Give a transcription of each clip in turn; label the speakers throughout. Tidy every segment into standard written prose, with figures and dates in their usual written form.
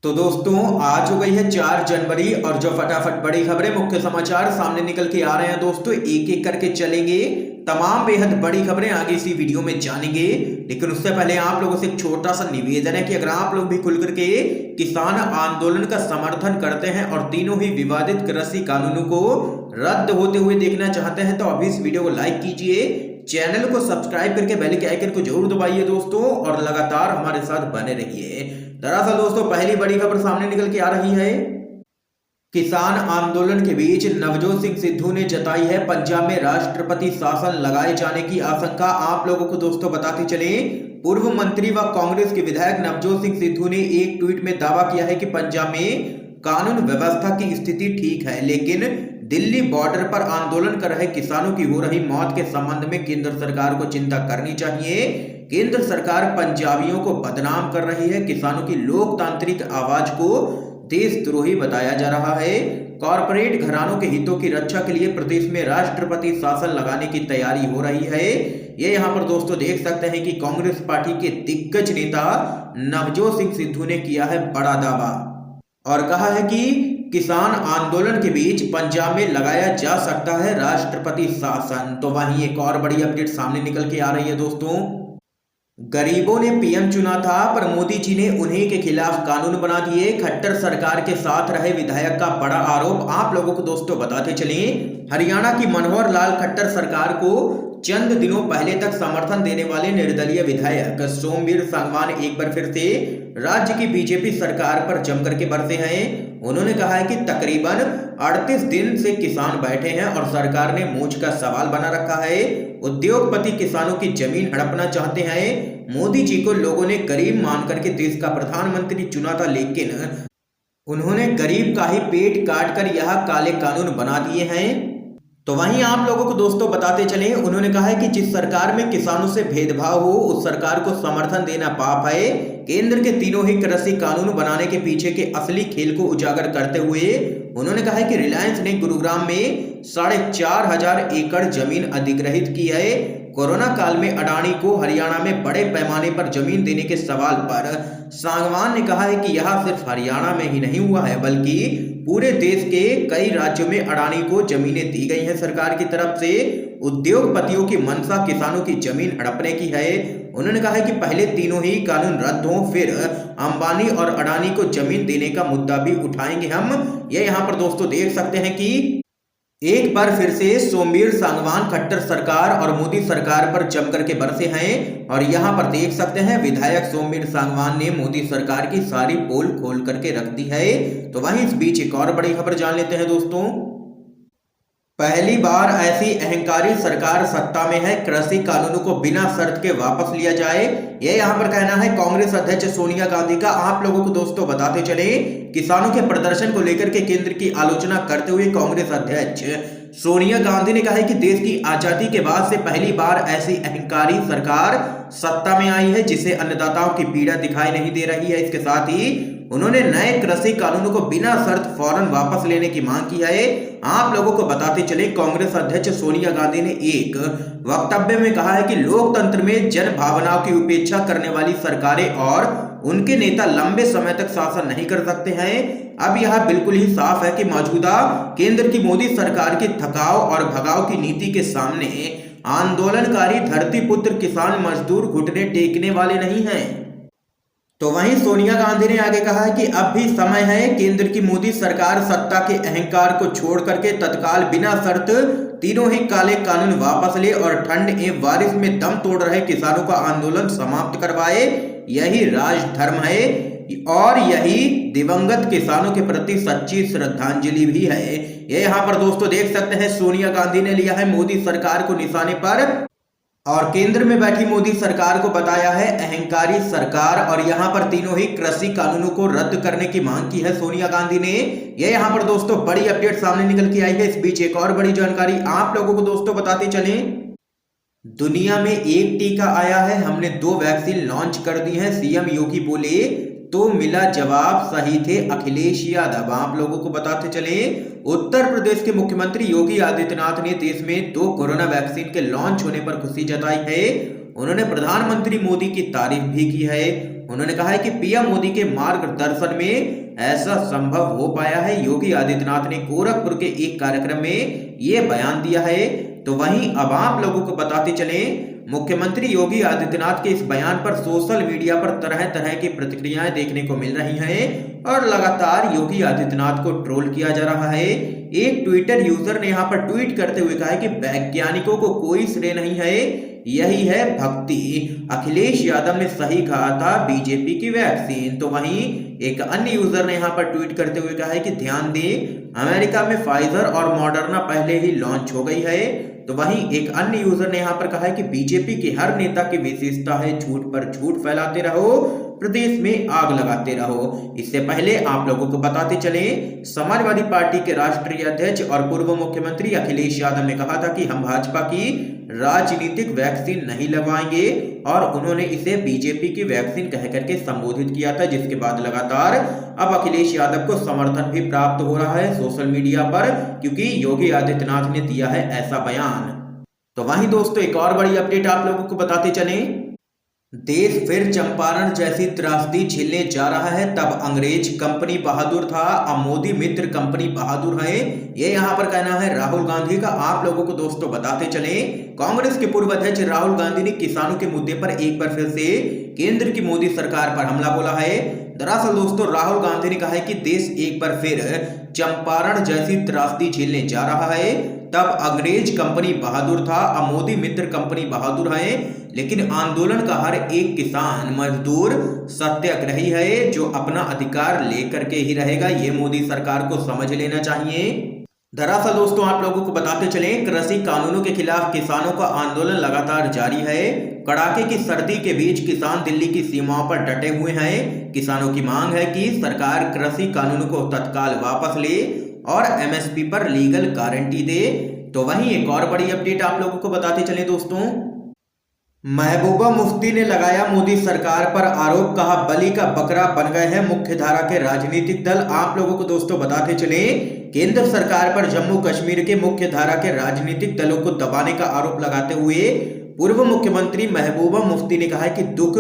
Speaker 1: तो दोस्तों आज हो गई है 4 जनवरी और जो फटाफट बड़ी खबरें मुख्य समाचार सामने निकल के आ रहे हैं दोस्तों, एक एक करके चलेंगे। तमाम बेहद बड़ी खबरें आगे इसी वीडियो में जानेंगे, लेकिन उससे पहले आप लोगों से एक छोटा सा निवेदन है कि अगर आप लोग भी खुल करके किसान आंदोलन का समर्थन करते हैं और तीनों ही विवादित कृषि कानूनों को रद्द होते हुए देखना चाहते हैं तो अभी इस वीडियो को लाइक कीजिए, चैनल को सब्सक्राइब करके बेल के आइकन को जरूर दबाइए दोस्तों और लगातार हमारे साथ बने रहिए। दरअसल दोस्तों पहली बड़ी खबर सामने निकल के आ रही है। किसान आंदोलन के बीच नवजोत सिंह सिद्धू ने जताई है पंजाब में राष्ट्रपति शासन लगाए जाने की आशंका। आप लोगों को दोस्तों बताते चले, पूर्व मंत्री व कांग्रेस के विधायक नवजोत सिंह सिद्धू ने एक ट्वीट में दावा किया है कि पंजाब में कानून व्यवस्था की स्थिति ठीक है, लेकिन दिल्ली बॉर्डर पर आंदोलन कर रहे किसानों की हो रही मौत के संबंध में केंद्र सरकार को चिंता करनी चाहिए। केंद्र सरकार पंजाबियों को बदनाम कर रही है, किसानों की लोकतांत्रिक आवाज को देशद्रोही बताया जा रहा है। कॉरपोरेट घरानों के हितों की रक्षा के लिए प्रदेश में राष्ट्रपति शासन लगाने की तैयारी हो रही है। ये यहाँ पर दोस्तों देख सकते हैं कि कांग्रेस पार्टी के दिग्गज नेता नवजोत सिंह सिद्धू ने किया है बड़ा दावा और कहा है कि किसान आंदोलन के बीच पंजाब में लगाया जा सकता है राष्ट्रपति शासन। तो वहीं एक और बड़ी अपडेट सामने निकल के आ रही है दोस्तों, गरीबों ने पीएम चुना था पर मोदी जी ने उन्हीं के खिलाफ कानून बना दिए। खट्टर सरकार के साथ रहे विधायक का बड़ा आरोप। आप लोगों को दोस्तों बताते चले, हरियाणा की मनोहर लाल खट्टर सरकार को चंद दिनों पहले तक समर्थन देने वाले निर्दलीय विधायक सोमवीर सांगवान एक बार फिर से राज्य की बीजेपी सरकार पर जमकर के बरसे हैं। उन्होंने कहा है कि तकरीबन 38 दिन से किसान बैठे हैं और सरकार ने मूंछ का सवाल बना रखा है। उद्योगपति किसानों की जमीन हड़पना चाहते हैं। मोदी जी को लोगों ने गरीब मान करके देश का प्रधानमंत्री चुना था, लेकिन उन्होंने गरीब का ही पेट काट कर यह काले कानून बना दिए हैं। तो वहीं आप लोगों को दोस्तों बताते चले, उन्होंने कहा है कि जिस सरकार में किसानों से भेदभाव हो उस सरकार को समर्थन देना पाप है। केंद्र के तीनों ही कृषि कानून बनाने के पीछे के असली खेल को उजागर करते हुए उन्होंने कहा है कि रिलायंस ने गुरुग्राम में 4,500 एकड़ जमीन अधिग्रहित की है। कोरोना काल में अडानी को हरियाणा में बड़े पैमाने पर जमीन देने के सवाल पर सांगवान ने कहा है कि यह सिर्फ हरियाणा में ही नहीं हुआ है बल्कि पूरे देश के कई राज्यों में अडानी को जमीनें दी गई हैं सरकार की तरफ से। उद्योगपतियों की मंशा किसानों की जमीन हड़पने की है। उन्होंने कहा है कि पहले तीनों ही कानून रद्द हों, फिर अंबानी और अडानी को जमीन देने का मुद्दा भी उठाएंगे हम। ये यहाँ पर दोस्तों देख सकते हैं कि एक बार फिर से सोमवीर सांगवान खट्टर सरकार और मोदी सरकार पर जमकर के बरसे हैं और यहां पर देख सकते हैं विधायक सोमवीर सांगवान ने मोदी सरकार की सारी पोल खोल करके रख दी है। तो वहीं इस बीच एक और बड़ी खबर जान लेते हैं दोस्तों, पहली बार ऐसी अहंकारी सरकार सत्ता में है, कृषि कानूनों को बिना शर्त के वापस लिया जाए। यह यहां पर कहना है कांग्रेस अध्यक्ष सोनिया गांधी का। आप लोगों को दोस्तों बताते चले, किसानों के प्रदर्शन को लेकर के केंद्र की आलोचना करते हुए कांग्रेस अध्यक्ष सोनिया गांधी ने कहा है कि देश की आजादी के बाद से पहली बार ऐसी अहंकारी सरकार सत्ता में आई है जिसे अन्नदाताओं की पीड़ा दिखाई नहीं दे रही है। इसके साथ ही उन्होंने नए कृषि कानूनों को बिना शर्त फौरन वापस लेने की मांग की है। आप लोगों को बताते चले, कांग्रेस अध्यक्ष सोनिया गांधी ने एक वक्तव्य में कहा है कि लोकतंत्र में जन भावनाओं की उपेक्षा करने वाली सरकारें और उनके नेता लंबे समय तक शासन नहीं कर सकते हैं। अब यह बिल्कुल ही साफ है कि मौजूदा केंद्र की मोदी सरकार की थकाव और भगाव की नीति के सामने आंदोलनकारी धरती पुत्र किसान मजदूर घुटने टेकने वाले नहीं हैं। तो वहीं सोनिया गांधी ने आगे कहा है कि अब भी समय है, केंद्र की मोदी सरकार सत्ता के अहंकार को छोड़ करके तत्काल बिना शर्त तीनों ही काले कानून वापस ले और ठंड एवं बारिश में दम तोड़ रहे किसानों का आंदोलन समाप्त करवाए। यही राजधर्म है और यही दिवंगत किसानों के प्रति सच्ची श्रद्धांजलि भी है। ये यहाँ पर दोस्तों देख सकते हैं, सोनिया गांधी ने लिया है मोदी सरकार को निशाने पर और केंद्र में बैठी मोदी सरकार को बताया है अहंकारी सरकार और यहां पर तीनों ही कृषि कानूनों को रद्द करने की मांग की है सोनिया गांधी ने। ये यहां पर दोस्तों बड़ी अपडेट सामने निकल के आई है। इस बीच एक और बड़ी जानकारी आप लोगों को दोस्तों बताते चलें, दुनिया में एक टीका आया है, हमने 2 वैक्सीन लॉन्च कर दी है, सीएम योगी बोले तो मिला जवाब सही थे अखिलेश यादव। आप लोगों को बताते चले, उत्तर प्रदेश के मुख्यमंत्री योगी आदित्यनाथ ने देश में 2 कोरोना वैक्सीन के लॉन्च होने पर खुशी जताई है। उन्होंने प्रधानमंत्री मोदी की तारीफ भी की है। उन्होंने कहा है कि पीएम मोदी के मार्गदर्शन में ऐसा संभव हो पाया है। योगी आदित्यनाथ ने गोरखपुर के एक कार्यक्रम में ये बयान दिया है। तो वहीं अब आप लोगों को बताते चले, मुख्यमंत्री योगी आदित्यनाथ के इस बयान पर सोशल मीडिया पर तरह तरह की प्रतिक्रियाएं देखने को मिल रही हैं और लगातार योगी आदित्यनाथ को ट्रोल किया जा रहा है। एक ट्विटर यूजर ने यहां पर ट्वीट करते हुए कहा है कि वैज्ञानिकों को कोई श्रेय नहीं है, यही है भक्ति। अखिलेश यादव ने सही कहा था, बीजेपी की वैक्सीन। तो वहीं एक अन्य यूजर ने यहां पर ट्वीट करते हुए कहा है कि ध्यान दें, अमेरिका में फाइजर और मॉडर्ना पहले ही लॉन्च हो गई है। तो वहीं एक अन्य यूजर ने यहां पर कहा है कि बीजेपी के हर नेता की विशेषता है झूठ पर झूठ फैलाते रहो, प्रदेश में आग लगाते रहो। इससे पहले आप लोगों को बताते चले, समाजवादी पार्टी के राष्ट्रीय अध्यक्ष और पूर्व मुख्यमंत्री अखिलेश यादव ने कहा था कि हम भाजपा की राजनीतिक वैक्सीन नहीं लगवाएंगे और उन्होंने इसे बीजेपी की वैक्सीन कह करके संबोधित किया था, जिसके बाद लगातार अब अखिलेश यादव को समर्थन भी प्राप्त हो रहा है सोशल मीडिया पर, क्योंकि योगी आदित्यनाथ ने दिया है ऐसा बयान। तो वहीं दोस्तों एक और बड़ी अपडेट आप लोगों को बताते चले, देश फिर चंपारण जैसी त्रासदी झेलने जा रहा है। तब अंग्रेज कंपनी बहादुर था, अब मोदी मित्र कंपनी बहादुर है, ये यहाँ पर कहना है राहुल गांधी का। आप लोगों को दोस्तों बताते चले, कांग्रेस के पूर्व अध्यक्ष राहुल गांधी ने किसानों के मुद्दे पर एक बार फिर से केंद्र की मोदी सरकार पर हमला बोला है। दरअसल दोस्तों राहुल गांधी ने कहा है कि देश एक बार फिर चंपारण जैसी त्रासदी झेलने जा रहा है। तब अंग्रेज कंपनी बहादुर था, अब मोदी मित्र कंपनी बहादुर है। लेकिन आंदोलन का हर एक किसान मजदूर सत्याग्रही है जो अपना अधिकार लेकर के ही रहेगा, ये मोदी सरकार को समझ लेना चाहिए। दरअसल दोस्तों आप लोगों को बताते चले, कृषि कानूनों के खिलाफ किसानों का आंदोलन लगातार जारी है। कड़ाके की सर्दी के बीच किसान दिल्ली की सीमाओं पर डटे हुए हैं। किसानों की मांग है कि सरकार कृषि कानूनों को तत्काल वापस ले और एमएसपी पर लीगल गारंटी दे। तो वहीं एक और बड़ी अपडेट आप लोगों को बताते चले दोस्तों, महबूबा मुफ्ती ने लगाया मोदी सरकार पर आरोप, कहा बलि का बकरा बन गए हैं मुख्यधारा के राजनीतिक दल। आप लोगों को दोस्तों बताते चले, केंद्र सरकार पर जम्मू कश्मीर के मुख्यधारा के राजनीतिक दलों को दबाने का आरोप लगाते हुए पूर्व मुख्यमंत्री महबूबा मुफ्ती ने कहा है कि दुख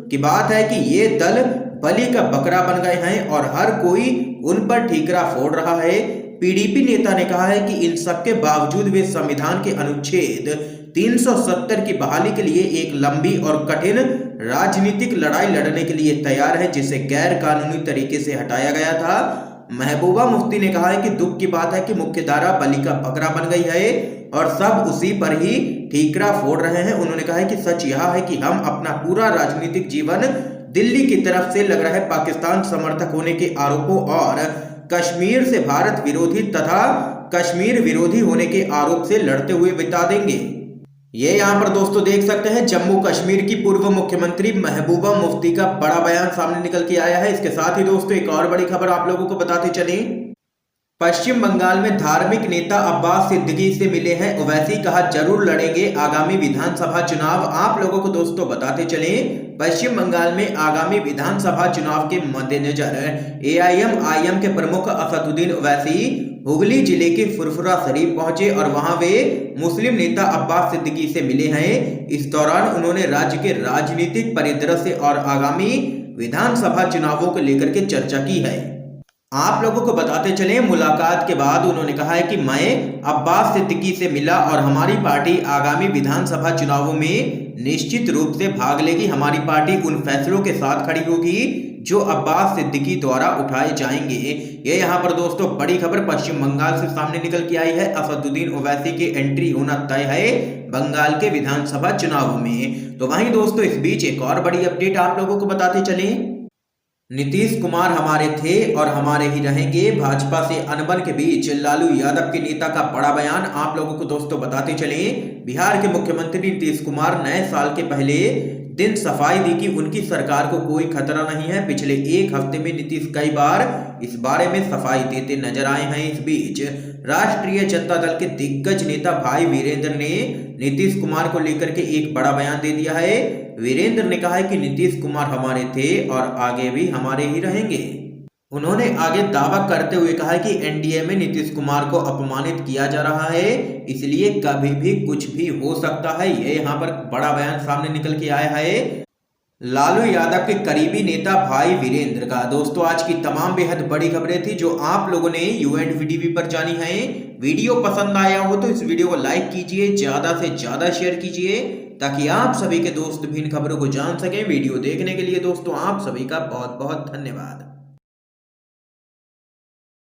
Speaker 1: की बात है कि ये दल बलि का बकरा बन गए हैं और हर कोई उन पर ठीकरा फोड़ रहा है। पीडीपी नेता ने कहा है कि इन सबके बावजूद वे संविधान के अनुच्छेद 370 की बहाली के लिए एक लंबी और कठिन राजनीतिक लड़ाई लड़ने के लिए तैयार है, जिसे गैर कानूनी तरीके से हटाया गया था। महबूबा मुफ्ती ने कहा है कि दुख की बात है कि मुख्यधारा बलि का बकरा बन गई है और सब उसी पर ही ठीकरा फोड़ रहे हैं। उन्होंने कहा है कि सच यह है कि हम अपना पूरा राजनीतिक जीवन दिल्ली की तरफ से लग रहे पाकिस्तान समर्थक होने के आरोपों और कश्मीर से भारत विरोधी तथा कश्मीर विरोधी होने के आरोप से लड़ते हुए बिता देंगे। ये यहाँ पर दोस्तों देख सकते हैं, जम्मू कश्मीर की पूर्व मुख्यमंत्री महबूबा मुफ्ती का बड़ा बयान सामने निकल के आया है। इसके साथ ही दोस्तों एक और बड़ी खबर आप लोगों को बताते चले, पश्चिम बंगाल में धार्मिक नेता अब्बास सिद्दीकी से मिले हैं ओवैसी, कहा जरूर लड़ेंगे आगामी विधानसभा चुनाव। आप लोगों को दोस्तों बताते चले, पश्चिम बंगाल में आगामी विधानसभा चुनाव के मद्देनजर एआईएमआईएम के प्रमुख असदुद्दीन ओवैसी हुगली जिले के फुरफुरा शरीफ पहुंचे और वहां वे मुस्लिम नेता अब्बास सिद्दीकी से मिले हैं। इस दौरान उन्होंने राज्य के राजनीतिक परिदृश्य और आगामी विधानसभा चुनावों को लेकर के चर्चा की है। आप लोगों को बताते चले, मुलाकात के बाद उन्होंने कहा है कि मैं अब्बास सिद्दीकी से मिला और हमारी पार्टी आगामी विधानसभा चुनावों में निश्चित रूप से भाग लेगी। हमारी पार्टी उन फैसलों के साथ खड़ी होगी जो अब्बास सिद्दीकी द्वारा उठाए जाएंगे। ये यहाँ पर दोस्तों बड़ी खबर पश्चिम बंगाल से सामने निकल के आई है। असदुद्दीन ओवैसी की एंट्री होना तय है बंगाल के विधानसभा चुनावों में। तो वहीं दोस्तों इस बीच एक और बड़ी अपडेट आप लोगों को बताते चले, नीतीश कुमार हमारे थे और हमारे ही रहेंगे। भाजपा से अनबन के बीच लालू यादव के नेता का बड़ा बयान आप लोगों को दोस्तों बताते चले, बिहार के मुख्यमंत्री नीतीश कुमार नए साल के पहले दिन सफाई दी कि उनकी सरकार को कोई खतरा नहीं है। पिछले एक हफ्ते में नीतीश कई बार इस बारे में सफाई देते नजर आए हैं। इस बीच राष्ट्रीय जनता दल के दिग्गज नेता भाई वीरेंद्र ने नीतीश कुमार को लेकर के एक बड़ा बयान दे दिया है। वीरेंद्र ने कहा है कि नीतीश कुमार हमारे थे और आगे भी हमारे ही रहेंगे। उन्होंने आगे दावा करते हुए कहा कि एनडीए में नीतीश कुमार को अपमानित किया जा रहा है, इसलिए कभी भी कुछ भी हो सकता है। ये यहाँ पर बड़ा बयान सामने निकल के आया है। लालू यादव के करीबी नेता भाई वीरेंद्र का। दोस्तों आज की तमाम बेहद बड़ी खबरें थी जो आप लोगों ने यूएनडीवी पर जानी है। वीडियो पसंद आया हो तो इस वीडियो को लाइक कीजिए, ज्यादा से ज्यादा शेयर कीजिए ताकि आप सभी के दोस्त भी इन खबरों को जान सकें। वीडियो देखने के लिए दोस्तों आप सभी का बहुत बहुत धन्यवाद।